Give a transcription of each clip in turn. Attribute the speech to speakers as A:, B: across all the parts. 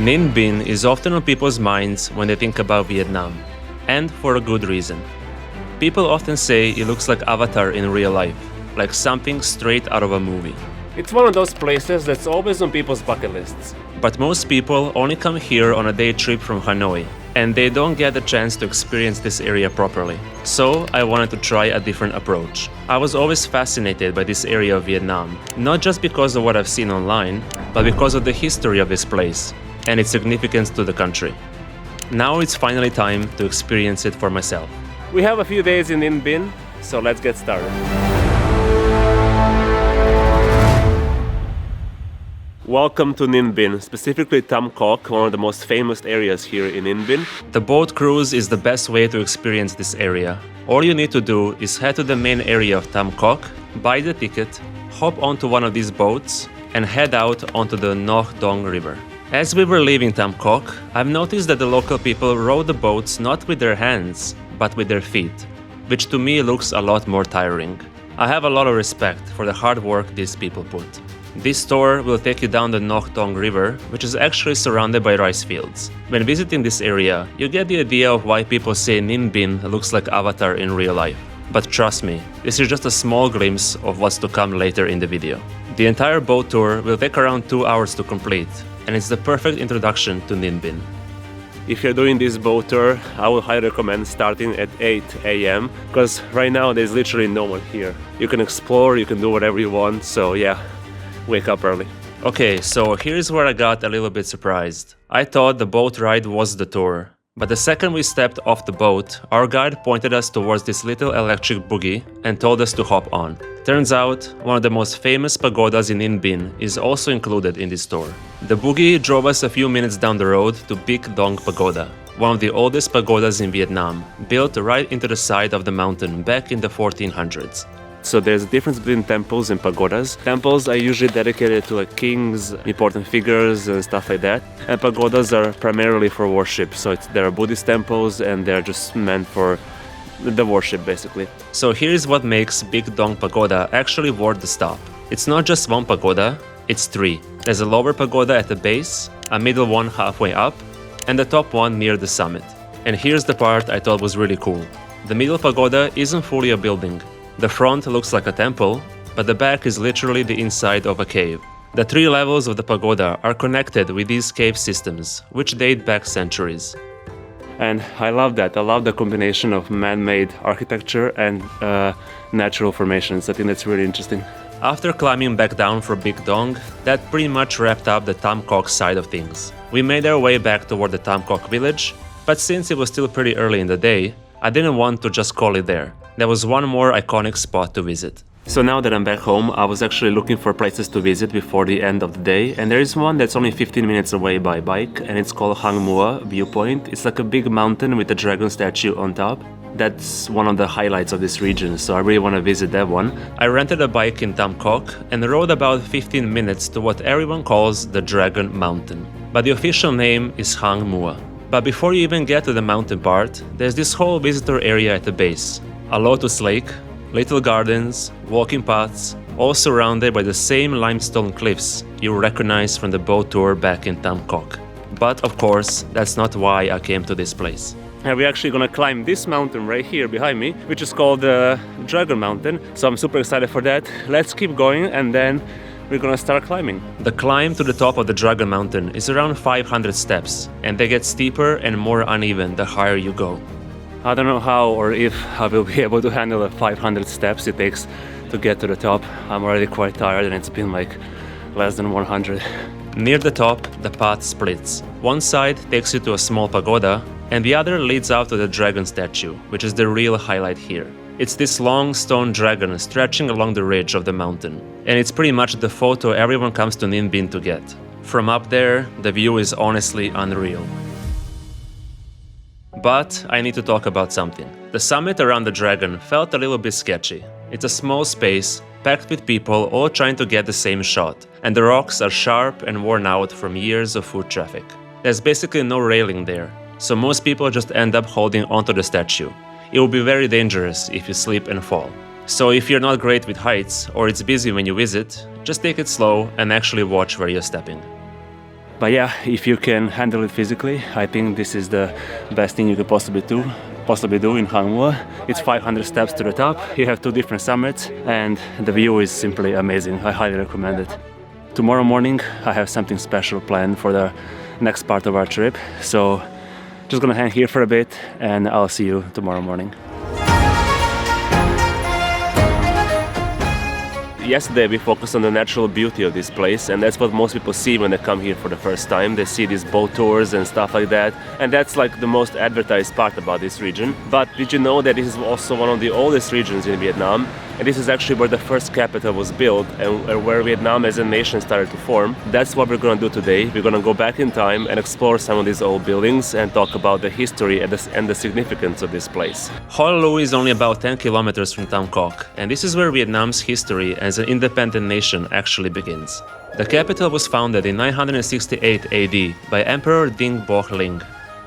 A: Ninh Binh is often on people's minds when they think about Vietnam, and for a good reason. People often say it looks like Avatar in real life, like something straight out of a movie.
B: It's one of those places that's always on people's bucket lists.
A: But most people only come here on a day trip from Hanoi, and they don't get the chance to experience this area properly. So I wanted to try a different approach. I was always fascinated by this area of Vietnam, not just because of what I've seen online, but because of the history of this place and its significance to the country. Now it's finally time to experience it for myself.
B: We have a few days in Ninh Binh, so let's get started. Welcome to Ninh Binh, specifically Tam Coc, one of the most famous areas here in Ninh Binh.
A: The boat cruise is the best way to experience this area. All you need to do is head to the main area of Tam Coc, buy the ticket, hop onto one of these boats, and head out onto the Ngo Dong River. As we were leaving Tam Coc, I've noticed that the local people row the boats not with their hands, but with their feet, which to me looks a lot more tiring. I have a lot of respect for the hard work these people put. This tour will take you down the Ngo Dong River, which is actually surrounded by rice fields. When visiting this area, you get the idea of why people say Ninh Binh looks like Avatar in real life. But trust me, this is just a small glimpse of what's to come later in the video. The entire boat tour will take around 2 hours to complete, and it's the perfect introduction to Ninh Binh.
B: If you're doing this boat tour, I would highly recommend starting at 8 a.m. because right now there's literally no one here. You can explore, you can do whatever you want, so yeah, wake up early.
A: Okay, so here's where I got a little bit surprised. I thought the boat ride was the tour. But the second we stepped off the boat, our guide pointed us towards this little electric buggy and told us to hop on. Turns out, one of the most famous pagodas in Ninh Binh is also included in this tour. The buggy drove us a few minutes down the road to Bich Dong Pagoda, one of the oldest pagodas in Vietnam, built right into the side of the mountain back in the 1400s.
B: So there's a difference between temples and pagodas. Temples are usually dedicated to like kings, important figures and stuff like that. And pagodas are primarily for worship. So there are Buddhist temples and they're just meant for the worship basically.
A: So here's what makes Bich Dong Pagoda actually worth the stop. It's not just one pagoda, it's 3. There's a lower pagoda at the base, a middle one halfway up, and the top one near the summit. And here's the part I thought was really cool. The middle pagoda isn't fully a building. The front looks like a temple, but the back is literally the inside of a cave. The 3 levels of the pagoda are connected with these cave systems, which date back centuries.
B: And I love that. I love the combination of man-made architecture and natural formations. I think that's really interesting.
A: After climbing back down from Bich Dong, that pretty much wrapped up the Tam Coc side of things. We made our way back toward the Tam Coc village, but since it was still pretty early in the day, I didn't want to just call it there. There was one more iconic spot to visit.
B: So now that I'm back home, I was actually looking for places to visit before the end of the day, and there is one that's only 15 minutes away by bike, and it's called Hang Mua viewpoint. It's like a big mountain with a dragon statue on top. That's one of the highlights of this region, so I really want to visit that one.
A: I rented a bike in Tam Coc and rode about 15 minutes to what everyone calls the Dragon Mountain. But the official name is Hang Mua. But before you even get to the mountain part, there's this whole visitor area at the base. A lotus lake, little gardens, walking paths, all surrounded by the same limestone cliffs you recognize from the boat tour back in Tam Coc. But of course, that's not why I came to this place.
B: And we're actually gonna climb this mountain right here behind me, which is called the Dragon Mountain. So I'm super excited for that. Let's keep going and then we're gonna start climbing.
A: The climb to the top of the Dragon Mountain is around 500 steps, and they get steeper and more uneven the higher you go.
B: I don't know how or if I will be able to handle the 500 steps it takes to get to the top. I'm already quite tired and it's been like less than 100.
A: Near the top, the path splits. One side takes you to a small pagoda, and the other leads out to the dragon statue, which is the real highlight here. It's this long stone dragon stretching along the ridge of the mountain, and it's pretty much the photo everyone comes to Ninh Binh to get. From up there, the view is honestly unreal. But I need to talk about something. The summit around the dragon felt a little bit sketchy. It's a small space, packed with people all trying to get the same shot, and the rocks are sharp and worn out from years of foot traffic. There's basically no railing there, so most people just end up holding onto the statue. It will be very dangerous if you slip and fall. So if you're not great with heights or it's busy when you visit, just take it slow and actually watch where you're stepping.
B: But yeah, if you can handle it physically, I think this is the best thing you could possibly do in Hang Mua. It's 500 steps to the top. You have 2 different summits, and the view is simply amazing. I highly recommend it. Tomorrow morning, I have something special planned for the next part of our trip. So just gonna hang here for a bit, and I'll see you tomorrow morning. Yesterday we focused on the natural beauty of this place, and that's what most people see when they come here for the first time. They see these boat tours and stuff like that, and that's like the most advertised part about this region. But did you know that this is also one of the oldest regions in Vietnam? And this is actually where the first capital was built and where Vietnam as a nation started to form. That's what we're going to do today. We're going to go back in time and explore some of these old buildings and talk about the history and the significance of this place.
A: Hoa Lu is only about 10 kilometers from Tam Coc, and this is where Vietnam's history as an independent nation actually begins. The capital was founded in 968 AD by Emperor Dinh Linh.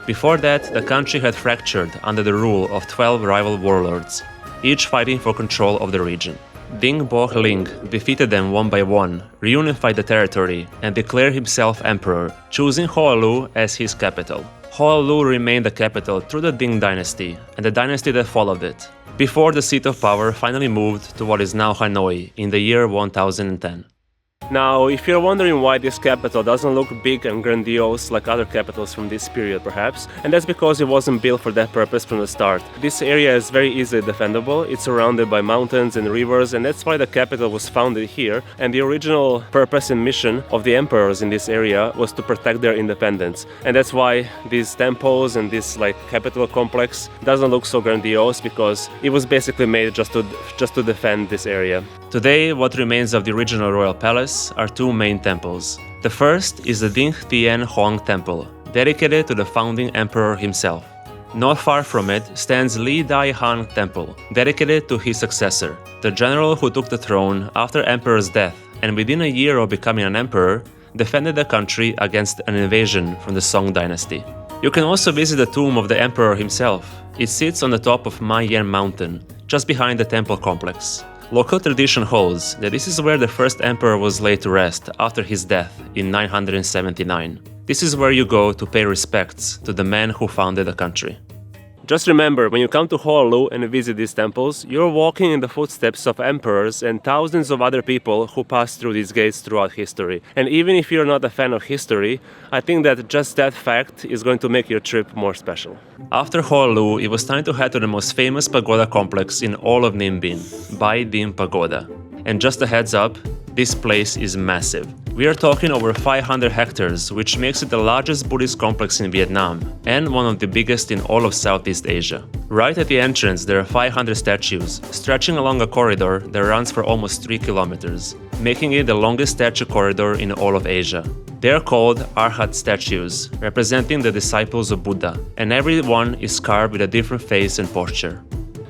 A: Before that, the country had fractured under the rule of 12 rival warlords, each fighting for control of the region. Dinh Linh defeated them one by one, reunified the territory, and declared himself emperor, choosing Hoa Lu as his capital. Hoa Lu remained the capital through the Dinh dynasty and the dynasty that followed it, before the seat of power finally moved to what is now Hanoi in the year 1010.
B: Now, if you're wondering why this capital doesn't look big and grandiose like other capitals from this period perhaps, and that's because it wasn't built for that purpose from the start. This area is very easily defendable, it's surrounded by mountains and rivers, and that's why the capital was founded here, and the original purpose and mission of the emperors in this area was to protect their independence. And that's why these temples and this capital complex doesn't look so grandiose, because it was basically made just to defend this area.
A: Today, what remains of the original royal palace are 2 main temples. The first is the Dinh Tien Hoang Temple, dedicated to the founding emperor himself. Not far from it stands Li Dai Han Temple, dedicated to his successor, the general who took the throne after emperor's death, and within a year of becoming an emperor, defended the country against an invasion from the Song dynasty. You can also visit the tomb of the emperor himself. It sits on the top of Ma Yen Mountain, just behind the temple complex. Local tradition holds that this is where the first emperor was laid to rest after his death in 979. This is where you go to pay respects to the man who founded the country.
B: Just remember, when you come to Hoa Lu and visit these temples, you're walking in the footsteps of emperors and thousands of other people who passed through these gates throughout history. And even if you're not a fan of history, I think that just that fact is going to make your trip more special.
A: After Hoa Lu, it was time to head to the most famous pagoda complex in all of Ninh Binh, Bai Dinh Pagoda. And just a heads up, this place is massive. We are talking over 500 hectares, which makes it the largest Buddhist complex in Vietnam and one of the biggest in all of Southeast Asia. Right at the entrance there are 500 statues, stretching along a corridor that runs for almost 3 kilometers, making it the longest statue corridor in all of Asia. They are called Arhat statues, representing the disciples of Buddha, and every one is carved with a different face and posture.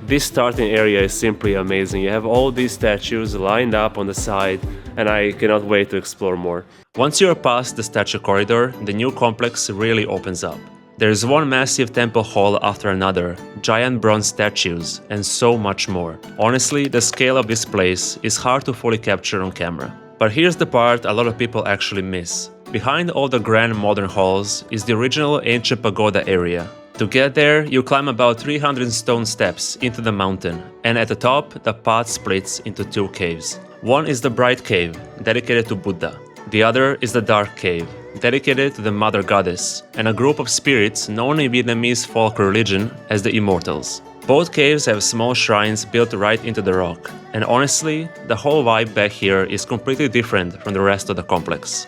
B: This starting area is simply amazing. You have all these statues lined up on the side, and I cannot wait to explore more.
A: Once you're past the statue corridor, the new complex really opens up. There is one massive temple hall after another, giant bronze statues, and so much more. Honestly, the scale of this place is hard to fully capture on camera. But here's the part a lot of people actually miss. Behind all the grand modern halls is the original ancient pagoda area. To get there, you climb about 300 stone steps into the mountain, and at the top, the path splits into 2 caves. One is the Bright Cave, dedicated to Buddha. The other is the Dark Cave, dedicated to the Mother Goddess, and a group of spirits known in Vietnamese folk religion as the Immortals. Both caves have small shrines built right into the rock, and honestly, the whole vibe back here is completely different from the rest of the complex.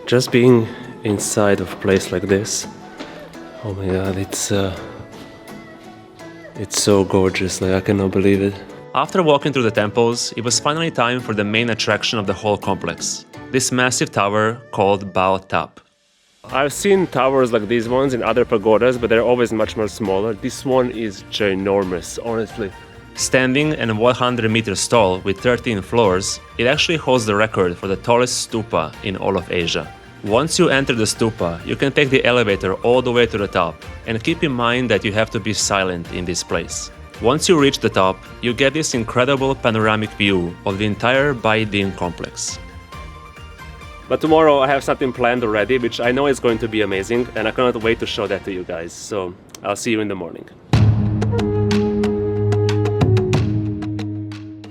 B: Just being inside of a place like this, oh my god, it's so gorgeous, I cannot believe it.
A: After walking through the temples, it was finally time for the main attraction of the whole complex, this massive tower called Bao Thap.
B: I've seen towers like these ones in other pagodas, but they're always much more smaller. This one is ginormous, honestly.
A: Standing and 100 meters tall with 13 floors, it actually holds the record for the tallest stupa in all of Asia. Once you enter the stupa, you can take the elevator all the way to the top, and keep in mind that you have to be silent in this place. Once you reach the top, you get this incredible panoramic view of the entire Bai Dinh complex.
B: But tomorrow I have something planned already, which I know is going to be amazing, and I cannot wait to show that to you guys. So I'll see you in the morning.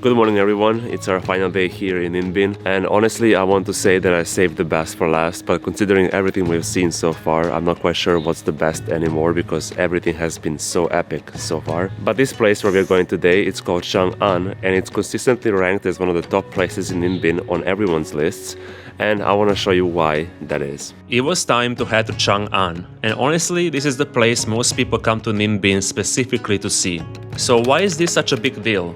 B: Good morning everyone, it's our final day here in Ninh Binh, and honestly I want to say that I saved the best for last, but considering everything we've seen so far, I'm not quite sure what's the best anymore because everything has been so epic so far. But this place where we're going today, it's called Trang An, and it's consistently ranked as one of the top places in Ninh Binh on everyone's lists, and I want to show you why that is.
A: It was time to head to Trang An, and honestly this is the place most people come to Ninh Binh specifically to see. So why is this such a big deal?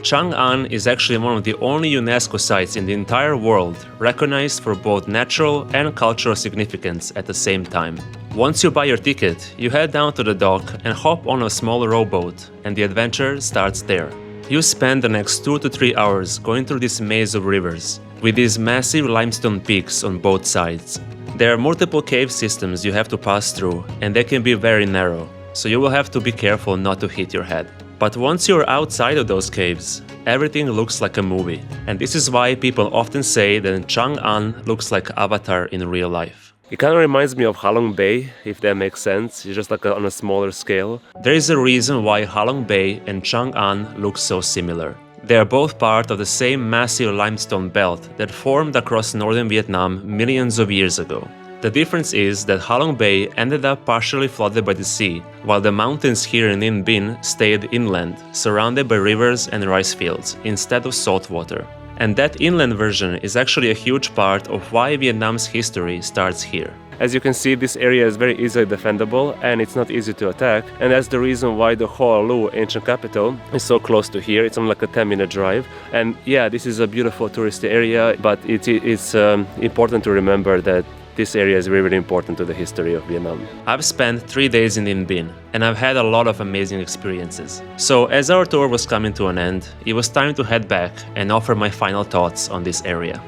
A: Trang An is actually one of the only UNESCO sites in the entire world recognized for both natural and cultural significance at the same time. Once you buy your ticket, you head down to the dock and hop on a small rowboat, and the adventure starts there. You spend the next 2 to 3 hours going through this maze of rivers, with these massive limestone peaks on both sides. There are multiple cave systems you have to pass through, and they can be very narrow, so you will have to be careful not to hit your head. But once you're outside of those caves, everything looks like a movie. And this is why people often say that Trang An looks like Avatar in real life.
B: It kind of reminds me of Halong Bay, if that makes sense. It's just like on a smaller scale.
A: There is a reason why Halong Bay and Trang An look so similar. They are both part of the same massive limestone belt that formed across northern Vietnam millions of years ago. The difference is that Halong Bay ended up partially flooded by the sea, while the mountains here in Ninh Binh stayed inland, surrounded by rivers and rice fields, instead of salt water. And that inland version is actually a huge part of why Vietnam's history starts here.
B: As you can see, this area is very easily defendable and it's not easy to attack, and that's the reason why the Hoa Lu Ancient Capital is so close to here. It's only like a 10-minute drive, and yeah, this is a beautiful tourist area, but it's important to remember that this area is really, really important to the history of Vietnam.
A: I've spent 3 days in Ninh Binh, and I've had a lot of amazing experiences. So as our tour was coming to an end, it was time to head back and offer my final thoughts on this area.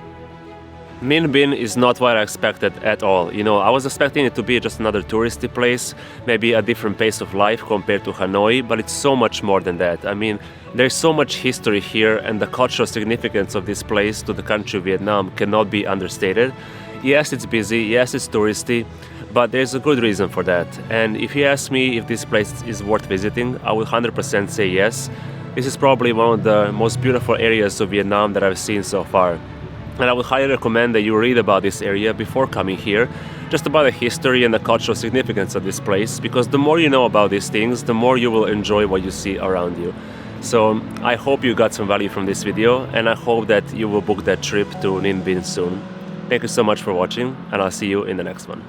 B: Ninh Binh is not what I expected at all. You know, I was expecting it to be just another touristy place, maybe a different pace of life compared to Hanoi, but it's so much more than that. I mean, there's so much history here, and the cultural significance of this place to the country of Vietnam cannot be understated. Yes, it's busy, yes, it's touristy, but there's a good reason for that. And if you ask me if this place is worth visiting, I would 100% say yes. This is probably one of the most beautiful areas of Vietnam that I've seen so far. And I would highly recommend that you read about this area before coming here, just about the history and the cultural significance of this place, because the more you know about these things, the more you will enjoy what you see around you. So I hope you got some value from this video, and I hope that you will book that trip to Ninh Binh soon. Thank you so much for watching, and I'll see you in the next one.